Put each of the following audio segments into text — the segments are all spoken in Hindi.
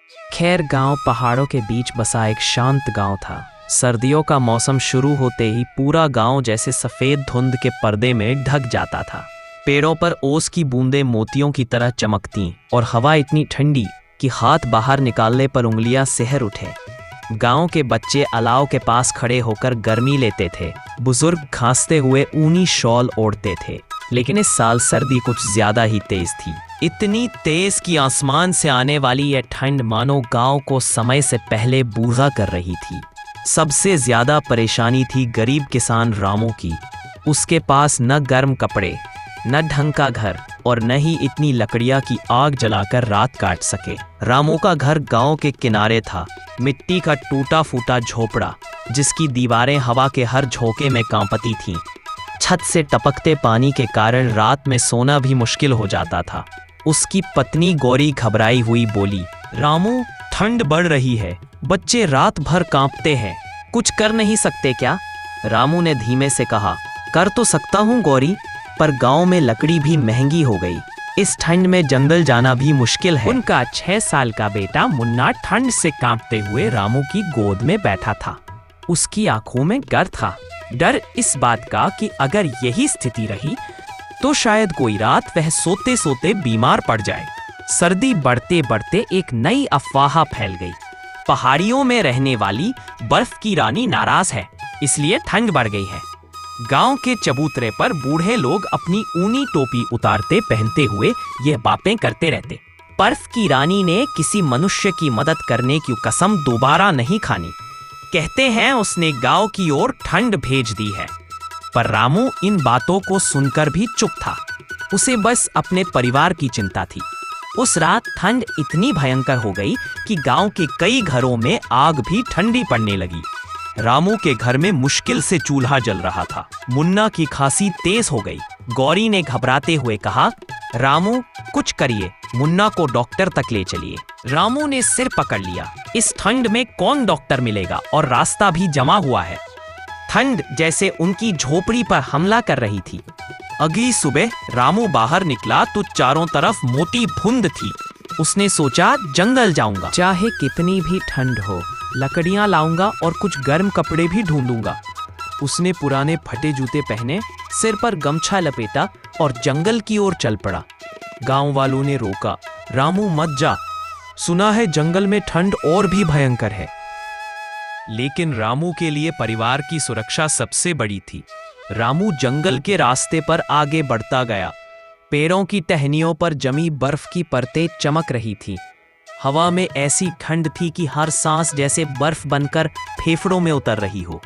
खैर, गांव पहाड़ों के बीच बसा एक शांत गांव था। सर्दियों का मौसम शुरू होते ही पूरा गांव जैसे सफेद धुंध के पर्दे में ढक जाता था। पेड़ों पर ओस की बूंदें मोतियों की तरह चमकती और हवा इतनी ठंडी कि हाथ बाहर निकालने पर उंगलियां सिहर उठे। गांव के बच्चे अलाव के पास खड़े होकर गर्मी लेते थे। बुजुर्ग घासते हुए ऊनी शॉल ओढ़ते थे। लेकिन इस साल सर्दी कुछ ज्यादा ही तेज थी। इतनी तेज कि आसमान से आने वाली यह ठंड मानो गांव को समय से पहले बूढ़ा कर रही थी। सबसे ज्यादा परेशानी थी गरीब किसान रामू की। उसके पास न गर्म कपड़े, न ढंग का घर और न ही इतनी लकड़ियां की आग जलाकर रात काट सके। रामू का घर गांव के किनारे था, मिट्टी का टूटा फूटा झोपड़ा जिसकी दीवारें हवा के हर झोंके में कांपती थीं। छत से टपकते पानी के कारण रात में सोना भी मुश्किल हो जाता था। उसकी पत्नी गौरी घबराई हुई बोली, रामू, ठंड बढ़ रही है, बच्चे रात भर कांपते हैं, कुछ कर नहीं सकते क्या? रामू ने धीमे से कहा, कर तो सकता हूँ गौरी, पर गांव में लकड़ी भी महंगी हो गई। इस ठंड में जंगल जाना भी मुश्किल है। उनका 6 साल का बेटा मुन्ना ठंड से कांपते हुए रामू की गोद में बैठा था। उसकी आंखों में डर था। डर इस बात का कि अगर यही स्थिति रही तो शायद कोई रात वह सोते सोते बीमार पड़ जाए। सर्दी बढ़ते बढ़ते एक नई अफवाह फैल गई। पहाड़ियों में रहने वाली बर्फ की रानी नाराज है, इसलिए ठंड बढ़ गई है। गांव के चबूतरे पर बूढ़े लोग अपनी ऊनी टोपी उतारते पहनते हुए यह बातें करते रहते। बर्फ की रानी ने किसी मनुष्य की मदद करने की कसम दोबारा नहीं खानी। कहते हैं उसने गांव की ओर ठंड भेज दी है। पर रामू इन बातों को सुनकर भी चुप था। उसे बस अपने परिवार की चिंता थी। उस रात ठंड इतनी भयंकर हो गई कि गांव के कई घरों में आग भी ठंडी पड़ने लगी। रामू के घर में मुश्किल से चूल्हा जल रहा था। मुन्ना की खांसी तेज हो गई। गौरी ने घबराते हुए कहा, रामू, कुछ करिए, मुन्ना को डॉक्टर तक ले चलिए। रामू ने सिर पकड़ लिया। इस ठंड में कौन डॉक्टर मिलेगा और रास्ता भी जमा हुआ है। ठंड जैसे उनकी झोपड़ी पर हमला कर रही थी। अगली सुबह रामू बाहर निकला तो चारों तरफ मोटी धुंध थी। उसने सोचा, जंगल जाऊंगा, चाहे कितनी भी ठंड हो, लकड़ियां लाऊंगा और कुछ गर्म कपड़े भी ढूंढूंगा। उसने पुराने फटे जूते पहने, सिर पर गमछा लपेटा और जंगल की ओर चल पड़ा। गांव वालों ने रोका, रामू मत जा, सुना है जंगल में ठंड और भी भयंकर है। लेकिन रामू के लिए परिवार की सुरक्षा सबसे बड़ी थी। रामू जंगल के रास्ते पर आगे बढ़ता गया। पेड़ों की टहनियों पर जमी बर्फ की परतें चमक रही थी। हवा में ऐसी ठंड थी कि हर सांस जैसे बर्फ बनकर फेफड़ों में उतर रही हो।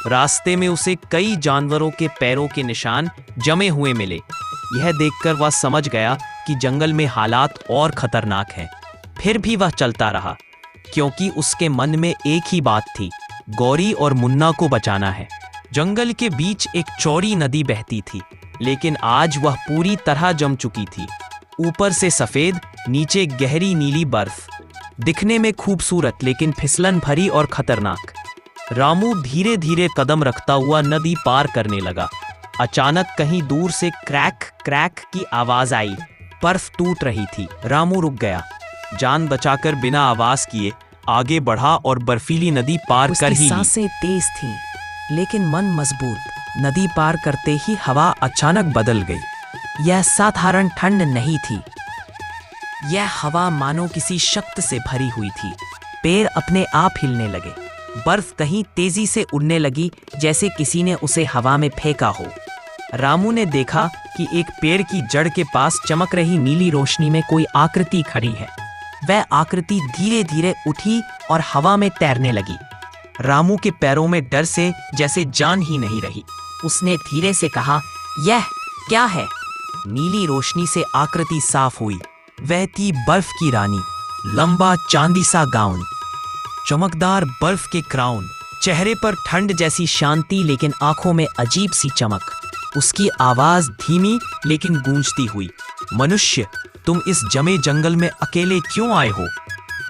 रास्ते में उसे कई जानवरों के पैरों के निशान जमे हुए मिले। यह देखकर वह समझ गया कि जंगल में हालात और खतरनाक हैं। फिर भी वह चलता रहा, क्योंकि उसके मन में एक ही बात थी, गौरी और मुन्ना को बचाना है। जंगल के बीच एक चौड़ी नदी बहती थी, लेकिन आज वह पूरी तरह जम चुकी थी। ऊपर से सफेद, नीचे गहरी नीली बर्फ, दिखने में खूबसूरत लेकिन फिसलन भरी और खतरनाक। रामू धीरे धीरे कदम रखता हुआ नदी पार करने लगा। अचानक कहीं दूर से क्रैक क्रैक की आवाज आई। बर्फ टूट रही थी। रामू रुक गया। जान बचाकर बिना आवाज किए आगे बढ़ा और बर्फीली नदी पार कर ही ली। सांसें तेज थीं, लेकिन मन मजबूत। नदी पार करते ही हवा अचानक बदल गई। यह साधारण ठंड नहीं थी। यह हवा मानो किसी शक्ति से भरी हुई थी। पेड़ अपने आप हिलने लगे। बर्फ कहीं तेजी से उड़ने लगी, जैसे किसी ने उसे हवा में फेंका हो। रामू ने देखा कि एक पेड़ की जड़ के पास चमक रही नीली रोशनी में कोई आकृति खड़ी है। वह आकृति धीरे धीरे उठी और हवा में तैरने लगी। रामू के पैरों में डर से जैसे जान ही नहीं रही। उसने धीरे से कहा, यह क्या है? नीली रोशनी से आकृति साफ हुई। वह थी बर्फ की रानी। लंबा चांदी सा गाउन, चमकदार बर्फ के क्राउन, चेहरे पर ठंड जैसी शांति लेकिन आंखों में अजीब सी चमक। उसकी आवाज धीमी लेकिन गूंजती हुई, मनुष्य, तुम इस जमे जंगल में अकेले क्यों आए हो?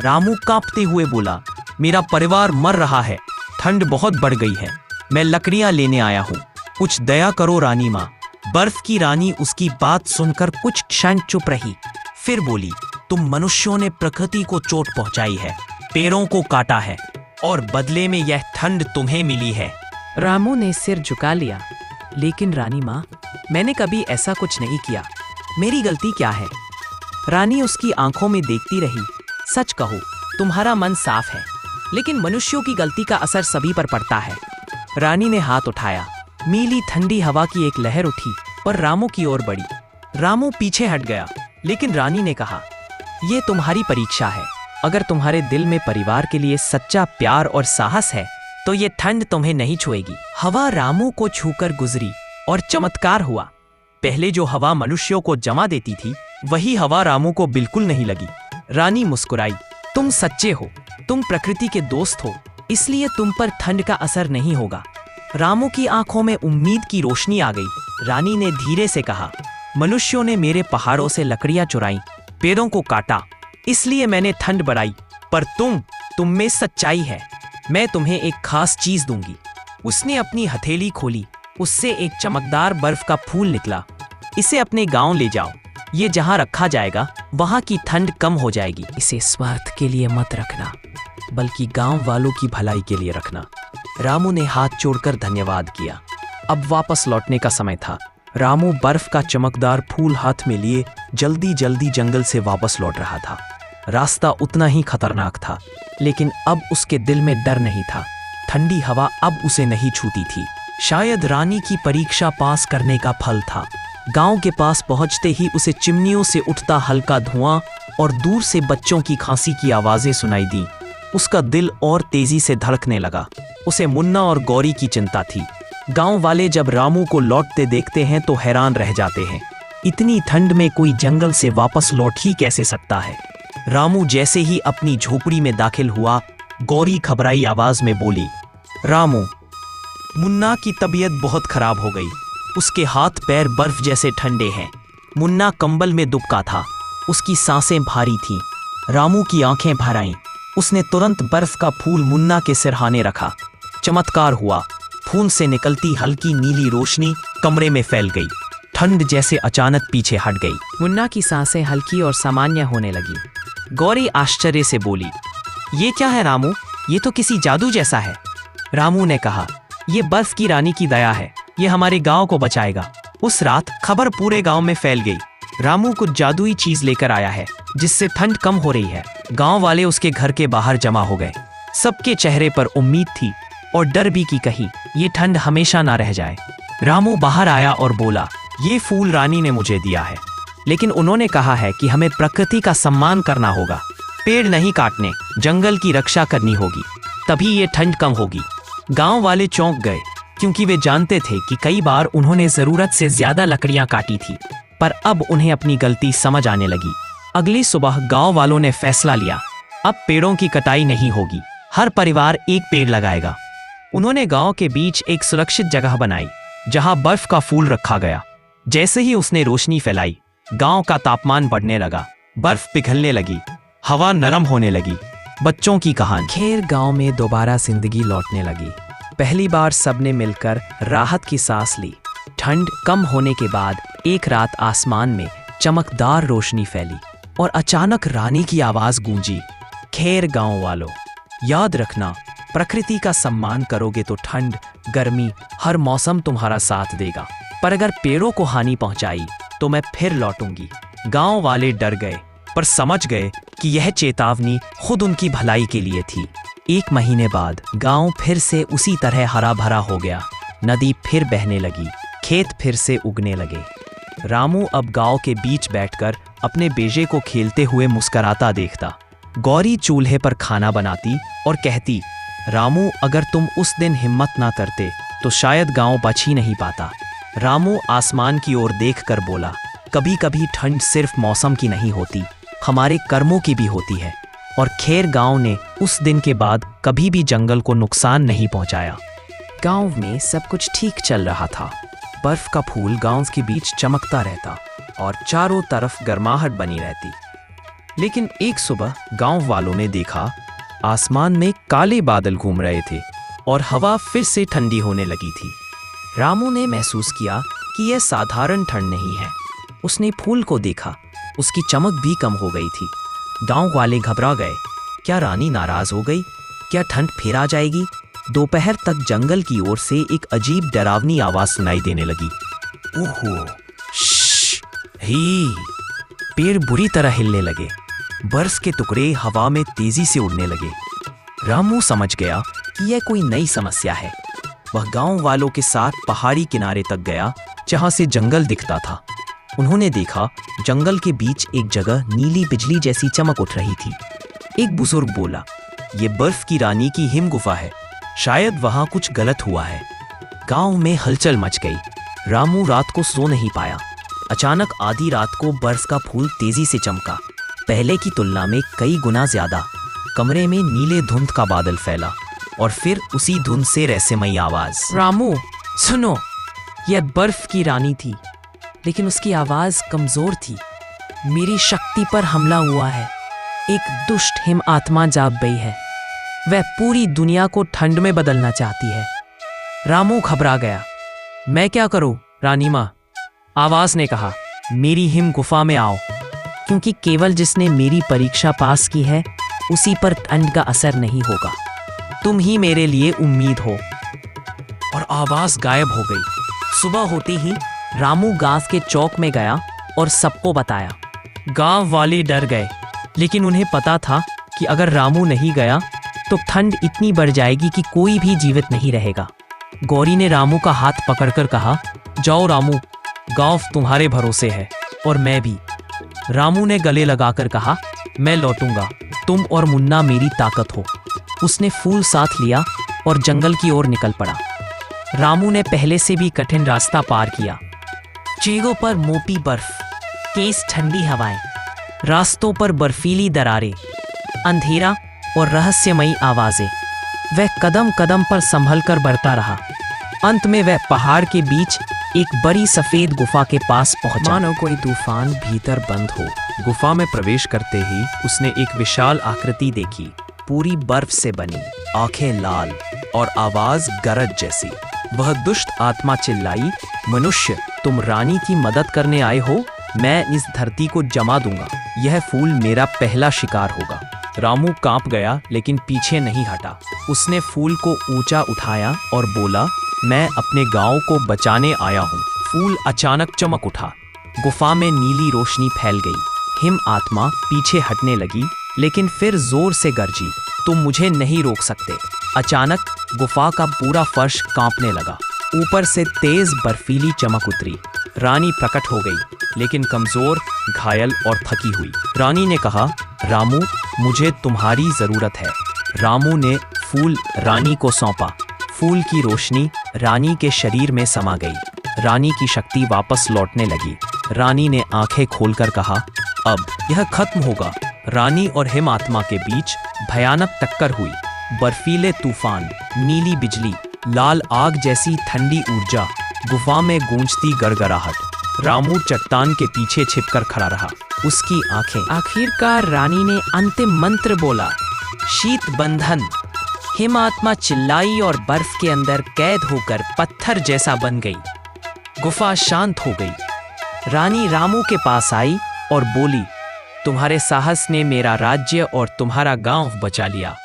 रामू कांपते हुए बोला, मेरा परिवार मर रहा है, ठंड बहुत बढ़ गई है, मैं लकड़ियां लेने आया हूँ, कुछ दया करो रानी माँ। बर्फ की रानी उसकी बात सुनकर कुछ क्षण चुप रही, फिर बोली, तुम मनुष्यों ने प्रकृति को चोट पहुंचाई है, पेड़ों को काटा है और बदले में यह ठंड तुम्हें मिली है। रामू ने सिर झुका लिया। लेकिन रानी माँ, मैंने कभी ऐसा कुछ नहीं किया। मेरी गलती क्या है? रानी उसकी आंखों में देखती रही। सच कहो, तुम्हारा मन साफ है, लेकिन मनुष्यों की गलती का असर सभी पर पड़ता है। रानी ने हाथ उठाया। नीली ठंडी हवा की एक लहर उठी और रामू की ओर बढ़ी। रामू पीछे हट गया, लेकिन रानी ने कहा, यह तुम्हारी परीक्षा है। अगर तुम्हारे दिल में परिवार के लिए सच्चा प्यार और साहस है तो ये ठंड तुम्हें नहीं छुएगी। हवा रामू को छूकर गुजरी और चमत्कार हुआ। पहले जो हवा मनुष्यों को जमा देती थी, वही हवा रामू को बिल्कुल नहीं लगी। रानी मुस्कुराई। तुम सच्चे हो, तुम प्रकृति के दोस्त हो, इसलिए तुम पर ठंड का असर नहीं होगा। रामू की आंखों में उम्मीद की रोशनी आ गई। रानी ने धीरे से कहा, मनुष्यों ने मेरे पहाड़ों से लकड़ियां चुराई, पेड़ों को काटा, इसलिए मैंने ठंड बढ़ाई। पर तुम में सच्चाई है। मैं तुम्हें एक खास चीज दूंगी। उसने अपनी हथेली खोली। उससे एक चमकदार बर्फ का फूल निकला। इसे अपने गांव ले जाओ। ये जहां रखा जाएगा वहां की ठंड कम हो जाएगी। इसे स्वार्थ के लिए मत रखना, बल्कि गांव वालों की भलाई के लिए रखना। रामू ने हाथ जोड़कर धन्यवाद किया। अब वापस लौटने का समय था। रामू बर्फ का चमकदार फूल हाथ में लिए जल्दी जल्दी जंगल से वापस लौट रहा था। रास्ता उतना ही खतरनाक था, लेकिन अब उसके दिल में डर नहीं था। ठंडी हवा अब उसे नहीं छूती थी। शायद रानी की परीक्षा पास करने का फल था। गांव के पास पहुंचते ही उसे चिमनियों से उठता हल्का धुआं और दूर से बच्चों की खांसी की आवाजें सुनाई दी। उसका दिल और तेजी से धड़कने लगा। उसे मुन्ना और गौरी की चिंता थी। गांव वाले जब रामू को लौटते देखते हैं तो हैरान रह जाते हैं। इतनी ठंड में कोई जंगल से वापस लौट ही कैसे सकता है? रामू जैसे ही अपनी झोपड़ी में दाखिल हुआ, गौरी घबराई आवाज में बोली, रामू, मुन्ना की तबीयत बहुत खराब हो गई। उसके हाथ पैर बर्फ जैसे ठंडे हैं। मुन्ना कंबल में दुबका था। उसकी सांसें भारी थीं। रामू की आंखें भर आईं। उसने तुरंत बर्फ का फूल मुन्ना के सिरहाने रखा। चमत्कार हुआ। फूल से निकलती हल्की नीली रोशनी कमरे में फैल गई। ठंड जैसे अचानक पीछे हट गई। मुन्ना की सांसें हल्की और सामान्य होने लगी। गौरी आश्चर्य से बोली, ये क्या है रामू? ये तो किसी जादू जैसा है। रामू ने कहा, ये बर्फ की रानी की दया है। ये हमारे गांव को बचाएगा। उस रात खबर पूरे गांव में फैल गई। रामू कुछ जादुई चीज लेकर आया है, जिससे ठंड कम हो रही है। गांव वाले उसके घर के बाहर जमा हो गए। सबके चेहरे पर उम्मीद थी और डर भी कि कहीं ये ठंड हमेशा ना रह जाए। रामू बाहर आया और बोला, ये फूल रानी ने मुझे दिया है, लेकिन उन्होंने कहा है कि हमें प्रकृति का सम्मान करना होगा। पेड़ नहीं काटने, जंगल की रक्षा करनी होगी, तभी ये ठंड कम होगी। गांव वाले चौंक गए, क्योंकि वे जानते थे कि कई बार उन्होंने जरूरत से ज्यादा लकड़ियां काटी थी। पर अब उन्हें अपनी गलती समझ आने लगी। अगली सुबह गांव वालों ने फैसला लिया, अब पेड़ों की कटाई नहीं होगी। हर परिवार एक पेड़ लगाएगा। उन्होंने गांव के बीच एक सुरक्षित जगह बनाई, जहां बर्फ का फूल रखा गया। जैसे ही उसने रोशनी फैलाई, गांव का तापमान बढ़ने लगा। बर्फ पिघलने लगी, हवा नरम होने लगी। बच्चों की कहानी। खैर, गांव में दोबारा जिंदगी लौटने लगी। पहली बार सबने मिलकर राहत की सांस ली। ठंड कम होने के बाद एक रात आसमान में चमकदार रोशनी फैली और अचानक रानी की आवाज गूंजी, खैर गांव वालों, याद रखना, प्रकृति का सम्मान करोगे तो ठंड, गर्मी, हर मौसम तुम्हारा साथ देगा। पर अगर पेड़ों को हानि पहुंचाई तो मैं फिर लौटूंगी। गांव वाले डर गए, पर समझ गए कि यह चेतावनी खुद उनकी भलाई के लिए थी। 1 महीने बाद गांव फिर से उसी तरह हरा भरा हो गया। नदी फिर बहने लगी, खेत फिर से उगने लगे। रामू अब गांव के बीच बैठकर अपने बेटे को खेलते हुए मुस्कुराता देखता। गौरी चूल्हे पर खाना बनाती और कहती, रामू, अगर तुम उस दिन हिम्मत ना करते तो शायद गांव बच ही नहीं पाता। रामू आसमान की ओर देखकर बोला, कभी कभी ठंड सिर्फ मौसम की नहीं होती, हमारे कर्मों की भी होती है। और खैर गांव ने उस दिन के बाद कभी भी जंगल को नुकसान नहीं पहुंचाया। गांव में सब कुछ ठीक चल रहा था। बर्फ का फूल गांव के बीच चमकता रहता और चारों तरफ गर्माहट बनी रहती। लेकिन एक सुबह गांव वालों ने देखा, आसमान में काले बादल घूम रहे थे और हवा फिर से ठंडी होने लगी थी। रामू ने महसूस किया कि यह साधारण ठंड नहीं है। उसने फूल को देखा। उसकी चमक भी कम हो गई थी। गांव वाले घबरा गए। क्या रानी नाराज हो गई? क्या ठंड फिर आ जाएगी? दोपहर तक जंगल की ओर से एक अजीब डरावनी आवाज सुनाई देने लगी। ओहो, श्श, ही। पेड़ बुरी तरह हिलने लगे। बर्फ के टुकड़े हवा में तेजी से उड़ने लगे। रामू समझ गया कि यह कोई नई समस्या है। वह गांव वालों के साथ पहाड़ी किनारे तक गया जहां से जंगल दिखता था। उन्होंने देखा जंगल के बीच एक जगह नीली बिजली जैसी चमक उठ रही थी। एक बुजुर्ग बोला, ये बर्फ की रानी की हिम गुफा है, शायद वहां कुछ गलत हुआ है। गांव में हलचल मच गई। रामू रात को सो नहीं पाया। अचानक आधी रात को बर्फ का फूल तेजी से चमका, पहले की तुलना में कई गुना ज्यादा। कमरे में नीले धुंध का बादल फैला और फिर उसी धुंध से रहस्यमयी आवाज। रामू सुनो, यह बर्फ की रानी थी, लेकिन उसकी आवाज कमजोर थी। मेरी शक्ति पर हमला हुआ है। एक दुष्ट हिम आत्मा जाग गई है। वह पूरी दुनिया को ठंड में बदलना चाहती है। रामू घबरा गया। मैं क्या करूं? रानी माँ, आवाज ने कहा, मेरी हिम गुफा में आओ। क्योंकि केवल जिसने मेरी परीक्षा पास की है उसी पर ठंड का असर नहीं होगा। तुम ही मेरे लिए उम्मीद हो। और आवाज गायब हो गई। सुबह होते ही रामू गांव के चौक में गया और सबको बताया। गांव वाले डर गए, लेकिन उन्हें पता था कि अगर रामू नहीं गया तो ठंड इतनी बढ़ जाएगी कि कोई भी जीवित नहीं रहेगा। गौरी ने रामू का हाथ पकड़कर कहा, जाओ रामू, गांव तुम्हारे भरोसे है और मैं भी। रामू ने गले लगाकर कहा, मैं लौटूंगा, तुम और मुन्ना मेरी ताकत हो। उसने फूल साथ लिया और जंगल की ओर निकल पड़ा। रामू ने पहले से भी कठिन रास्ता पार किया। चीगों पर मोटी बर्फ, तेज ठंडी हवाएं, रास्तों पर बर्फीली दरारें, अंधेरा और रहस्यमयी आवाजें। वह कदम कदम पर संभल कर बढ़ता रहा। अंत में वह पहाड़ के बीच एक बड़ी सफेद गुफा के पास पहुंचा। मानो कोई तूफान भीतर बंद हो। गुफा में प्रवेश करते ही उसने एक विशाल आकृति देखी, पूरी बर्फ से बनी, आंखें लाल और आवाज गरज जैसी। वह दुष्ट आत्मा चिल्लाई, मनुष्य, तुम रानी की मदद करने आए हो? मैं इस धरती को जमा दूंगा। यह फूल मेरा पहला शिकार होगा। रामू कांप गया, लेकिन पीछे नहीं हटा। उसने फूल को ऊंचा उठाया और बोला, मैं अपने गांव को बचाने आया हूँ। फूल अचानक चमक उठा। गुफा में नीली रोशनी फैल गई। हिम आत्मा पीछे हटने लगी, लेकिन फिर जोर से गरजी, तुम मुझे नहीं रोक सकते। अचानक गुफा का पूरा फर्श कांपने लगा। ऊपर से तेज बर्फीली चमक उतरी। रानी प्रकट हो गई, लेकिन कमजोर, घायल और थकी हुई। रानी ने कहा, रामू, मुझे तुम्हारी जरूरत है। रामू ने फूल रानी को सौंपा। फूल की रोशनी रानी के शरीर में समा गई। रानी की शक्ति वापस लौटने लगी। रानी ने आंखें खोलकर कहा, अब यह खत्म होगा। रानी और हिम आत्मा के बीच भयानक टक्कर हुई। बर्फीले तूफान, नीली बिजली, लाल आग जैसी ठंडी ऊर्जा, गुफा में गूंजती गड़गड़ाहट। रामू चट्टान के पीछे छिपकर खड़ा रहा। उसकी आंखें। आखिरकार रानी ने अंतिम मंत्र बोला, शीत बंधन। हिम आत्मा चिल्लाई और बर्फ के अंदर कैद होकर पत्थर जैसा बन गई। गुफा शांत हो गई। रानी रामू के पास आई और बोली, तुम्हारे साहस ने मेरा राज्य और तुम्हारा गांव बचा लिया।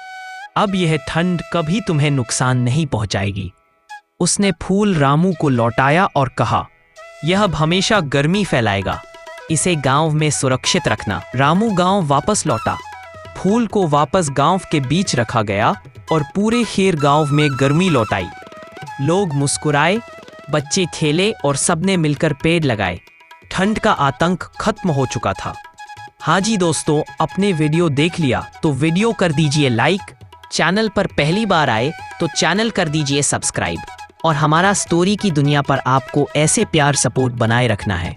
अब यह ठंड कभी तुम्हें नुकसान नहीं पहुंचाएगी। उसने फूल रामू को लौटाया और कहा, यह अब हमेशा गर्मी फैलाएगा। इसे गांव में सुरक्षित रखना। रामू गांव वापस लौटा। फूल को वापस गांव के बीच रखा गया और पूरे खेर गांव में गर्मी लौटाई। लोग मुस्कुराए, बच्चे खेले और सबने मिलकर पेड़ लगाए। ठंड का आतंक खत्म हो चुका था। हाँ जी दोस्तों, अपने वीडियो देख लिया तो वीडियो कर दीजिए लाइक। चैनल पर पहली बार आए तो चैनल कर दीजिए सब्सक्राइब। और हमारा स्टोरी की दुनिया पर आपको ऐसे प्यार सपोर्ट बनाए रखना है।